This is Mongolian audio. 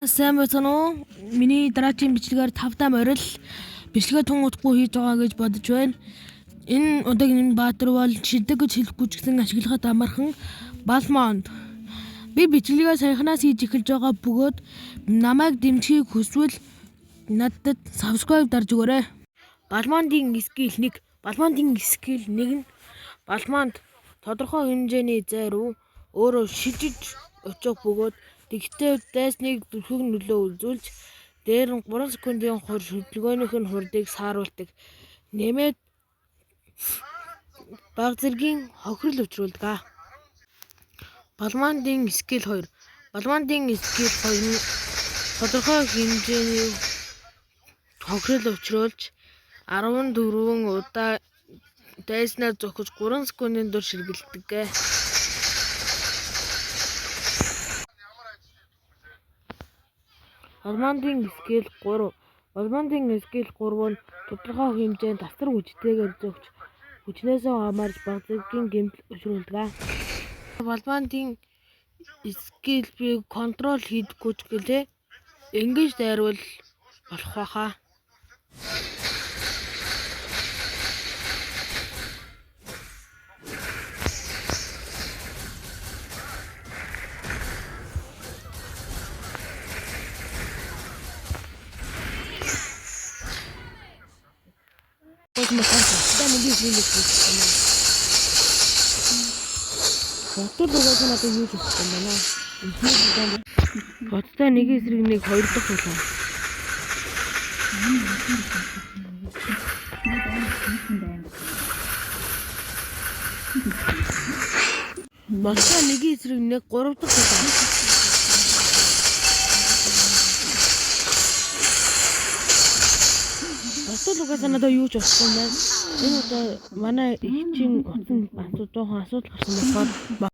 Сайн байна уу? Миний дараагийн бичлэгээр 5 дам орил бичлэгээ тун удахгүй хийж байгаа гэж бодож байна. Энэ удаагийн баатар бол шидэг гэж хэлэхгүй ч гэсэн ашиглахад амархан Балмонд. Би бичлэгээ саяханаас хийж эхэлж байгаа бөгөөд намайг дэмжихийг хүсвэл надад subscribe дарж өгөөрэй. Балмондын скил 1. Балмондын скил 1 нь Балмонд тодорхой хэмжээний зай руу өөрөө шижиж очих бөгөөд тэгтээ дайсныг зүрхийг нөлөө үзүүлж дээр нь 3 секундын хөдөлгөөнийх нь хурдыг сааруулдаг. Нэмээд бага зэргийн хохирол учруулдаг. Балмондын скил 2. Балмондын скил 2 нь тодорхой хэмжээний хохирол учруулж 14 удаа дайснаа зогсож 3 секундын турш ширгэлдэг. Балмондын скил 3. Балмондын скил 3 нь тодорхой хэмжээнд тасар хүчтэйгээр зогч хүчнээсээ хамаарч бага зэргийн гэмтэл учруулдаг. Балмондын скил би контрол хийдэггүй ч гэлээ ингэж дайрвал болох байхаа. Хоттой нэг эсрэг нэг хоёр дахь улаан. Хоттой нэг эсрэг нэг гурав дахь улаан. Хоттой надад юу ч болохгүй юм байна. Энэ удаа манай их чинь утсан асуудал гарсан болохоор